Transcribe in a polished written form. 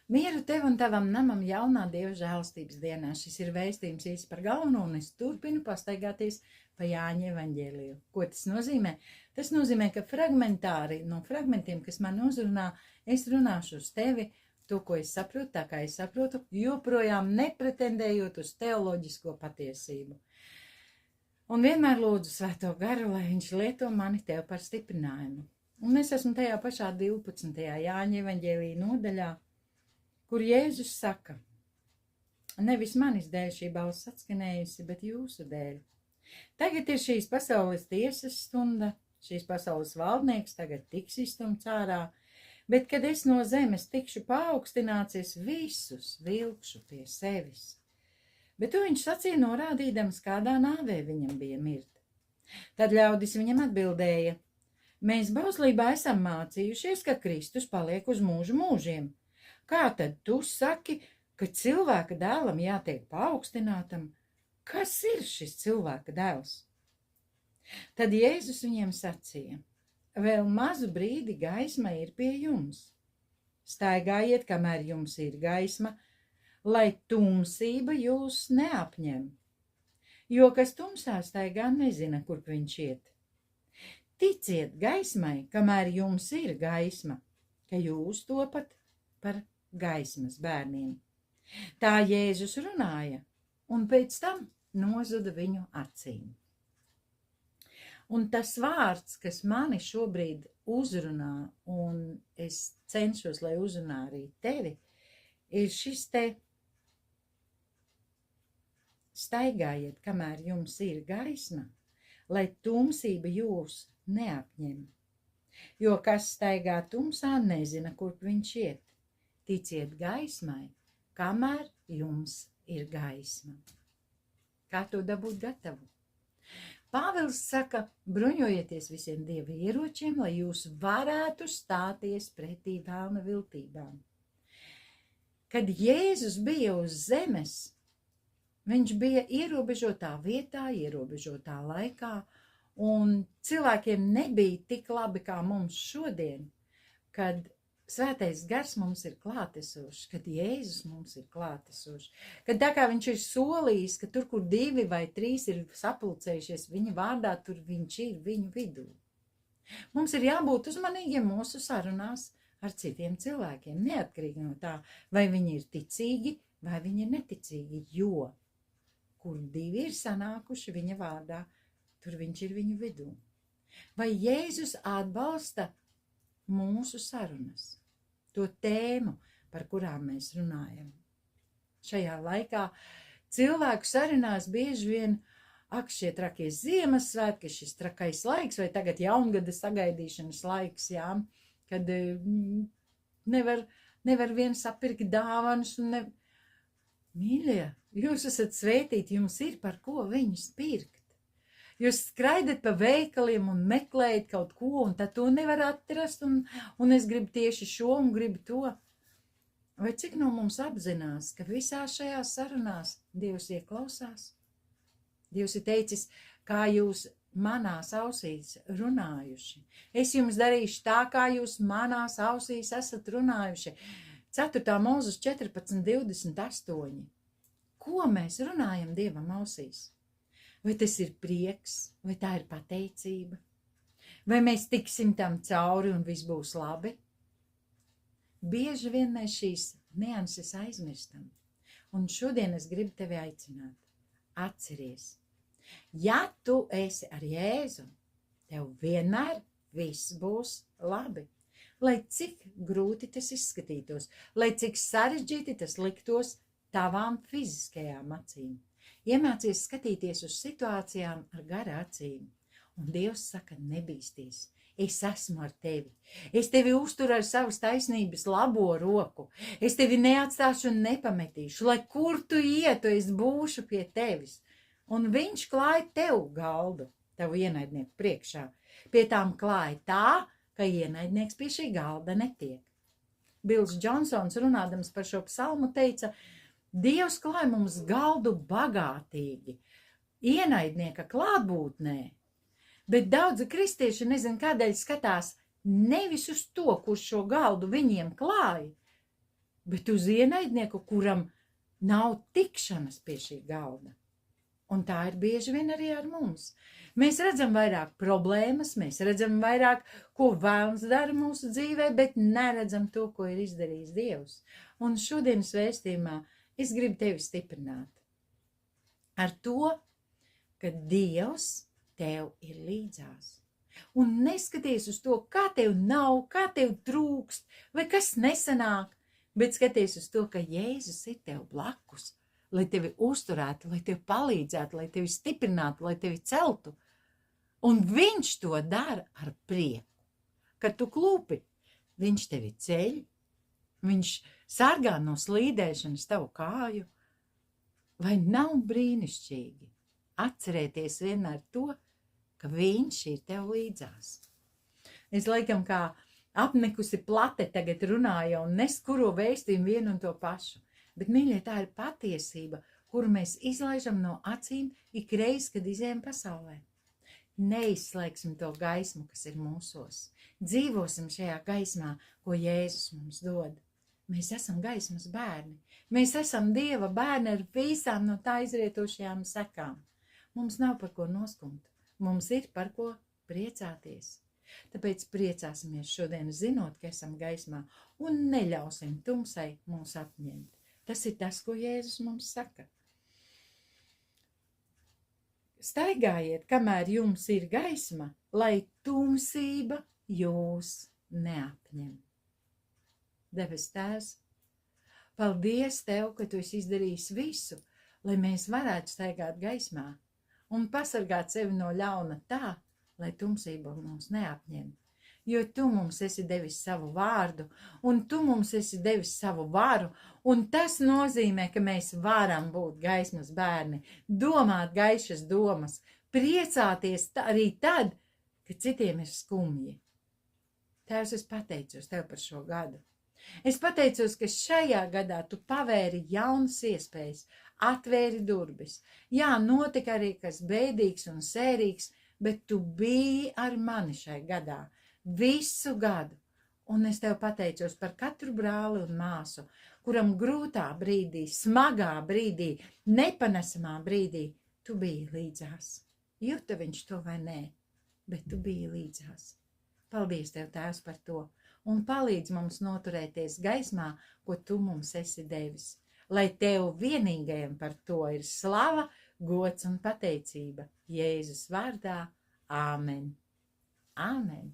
Mieru tev un tavam namam jaunā Dieva žēlstības dienā. Šis ir vēstījums īsti par galveno, un es turpinu pastaigāties pa Jāņa evaņģēliju. Ko tas nozīmē? Tas nozīmē, ka fragmentāri no fragmentiem, kas man uzrunā, es runāšu uz tevi, to, ko es saprotu, tā kā es saprotu, joprojām nepretendējot uz teoloģisko patiesību. Un vienmēr lūdzu Svēto garu, lai viņš lieto mani tev par stiprinājumu. Un es esmu tajā pašā 12. Jāņa evaņģēlija nodaļā, kur Jēzus saka, nevis manis dēļ šī balss atskanējusi, bet jūsu dēļ. Tagad ir šīs pasaules tiesas stunda, šīs pasaules valdnieks tagad tiks izstumts ārā, bet kad es no zemes tikšu paaugstināts, es visus vilkšu pie sevis. Bet to viņš sacīja norādīdams, kādā nāvē viņam bija mirt. Tad ļaudis viņam atbildēja, mēs bauslībā esam mācījušies, ka Kristus paliek uz mūžu mūžiem. Kā tad tu saki, ka cilvēka dēlam jātiek paaugstinātam? Kas ir šis cilvēka dēls? Tad Jēzus viņiem sacīja, vēl mazu brīdi gaisma ir pie jums. Staigājiet, kamēr jums ir gaisma, lai tumsība jūs neapņem. Jo kas tumsā staigā, nezina, kurp viņš iet. Ticiet gaismai, kamēr jums ir gaisma, ka jūs topat par gaismas bērniem. Tā Jēzus runāja, un pēc tam nozuda viņu acīm. Un tas vārds, kas mani šobrīd uzrunā, un es cenšos, lai uzrunā arī tevi, ir šis te staigājiet, kamēr jums ir gaisma, lai tumsība jūs neapņem. Jo kas staigā tumsā, nezina, kurp viņš iet. Ticiet gaismai, kamēr jums ir gaisma. Kā to dabūt gatavu? Pāvils saka, bruņojieties visiem Dieva ieročiem, lai jūs varētu stāties pretī vēlna viltībām. Kad Jēzus bija uz zemes, viņš bija ierobežotā vietā, ierobežotā laikā, un cilvēkiem nebija tik labi kā mums šodien, kad Svētais gars mums ir klātesošs, kad Jēzus mums ir klātesošs, kad tā kā viņš ir solījis, ka tur, kur 2 vai 3 ir sapulcējušies viņa vārdā, tur viņš ir viņu vidū. Mums ir jābūt uzmanīgiem mūsu sarunās ar citiem cilvēkiem, neatkarīgi no tā, vai viņi ir ticīgi, vai viņi ir neticīgi, jo, kur 2 ir sanākuši viņa vārdā, tur viņš ir viņu vidū. Vai Jēzus atbalsta mūsu sarunas, to tēmu, par kurām mēs runājam. Šajā laikā cilvēku sarunās bieži vien, šie trakie Ziemassvētki, šis trakais laiks, vai tagad jaungada sagaidīšanas laiks, jā, kad nevar viens sapirkt dāvanas un Mīļie, jūs esat svētīti, jums ir par ko viņus pirkt. Jūs skraidat pa veikaliem un meklējat kaut ko, un tad to nevar atrast, un es gribu tieši šo un gribu to. Vai cik no mums apzinās, ka visās šajās sarunās Dievs ieklausās? Dievs ir teicis, kā jūs manās ausīs runājuši. Es jums darīšu tā, kā jūs manās ausīs esat runājuši. 4. Mūzes 14:28. Ko mēs runājam Dievam ausīs? Vai tas ir prieks, vai tā ir pateicība? Vai mēs tiksim tam cauri un viss būs labi? Bieži vien mēs šīs nianses aizmirstam. Un šodien es gribu tevi aicināt. Atceries, ja tu esi ar Jēzu, tev vienmēr viss būs labi. Lai cik grūti tas izskatītos, lai cik sarežģīti tas liktos tavām fiziskajām acīm. Iemācies skatīties uz situācijām ar gara acīm. Un Dievs saka, nebīsties, es esmu ar tevi. Es tevi uzturu ar savas taisnības labo roku. Es tevi neatstāšu un nepametīšu. Lai kur tu ietu, es būšu pie tevis. Un viņš klāja tev galdu, tev ienaidnieku priekšā. Pie tām klāja tā, ka ienaidnieks pie šī galda netiek. Bills Džonsons runādams par šo psalmu teica, Dievs klāj mums galdu bagātīgi, ienaidnieka klātbūtnē, bet daudzi kristieši nezin kādēļ skatās nevis uz to, kurš šo galdu viņiem klāj, bet uz ienaidnieku, kuram nav tikšanas pie šī galda. Un tā ir bieži vien arī ar mums. Mēs redzam vairāk problēmas, mēs redzam vairāk, ko vēlams dara mūsu dzīvē, bet neredzam to, ko ir izdarījis Dievs. Un šodienas vēstījumā es gribu tevi stiprināt ar to, ka Dievs tev ir līdzās. Un neskaties uz to, kā tev nav, kā tev trūkst, vai kas nesanāk, bet skaties uz to, ka Jēzus ir tev blakus, lai tevi uzturētu, lai tevi palīdzētu, lai tevi stiprinātu, lai tevi celtu. Un viņš to dara ar prieku. Kad tu klūpi, viņš tevi ceļ, viņš sargā no slīdēšanas tavu kāju. Vai nav brīnišķīgi atcerēties vienmēr to, ka viņš ir tev līdzās? Es laikam kā apnikusi plate tagad runāju un neskuro vēstījumu vienu un to pašu. Bet, mīļie, tā ir patiesība, kuru mēs izlaižam no acīm ikreiz, kad izējam pasaulē. Neizslēgsim to gaismu, kas ir mūsos. Dzīvosim šajā gaismā, ko Jēzus mums dod. Mēs esam gaismas bērni. Mēs esam Dieva bērni ar visām no tā izrietošajām sekām. Mums nav par ko noskumt. Mums ir par ko priecāties. Tāpēc priecāsimies šodien zinot, ka esam gaismā un neļausim tumsai mūs apņemt. Tas ir tas, ko Jēzus mums saka. Staigājiet, kamēr jums ir gaisma, lai tumsība jūs neapņem. Debes Tēvs, paldies Tev, ka Tu esi izdarījis visu, lai mēs varētu staigāt gaismā un pasargāt sevi no ļauna tā, lai tumsība mūs neapņem. Jo Tu mums esi devis savu vārdu, un Tu mums esi devis savu varu, un tas nozīmē, ka mēs varam būt gaismas bērni, domāt gaišas domas, priecāties arī tad, kad citiem ir skumji. Tēvs, es pateicos Tev par šo gadu. Es pateicos, ka šajā gadā Tu pavēri jaunas iespējas, atvēri durvis. Jā, notika arī kas bēdīgs un sērīgs, bet Tu biji ar mani šai gadā. Visu gadu, un es Tev pateicos par katru brāli un māsu, kuram grūtā brīdī, smagā brīdī, nepanesamā brīdī Tu biji līdzās. Juta viņš to vai nē, bet Tu biji līdzās. Paldies Tev, Tēvs, par to, un palīdz mums noturēties gaismā, ko Tu mums esi devis. Lai Tev vienīgajam par to ir slava, gods un pateicība. Jēzus vārdā. Āmen. Āmen.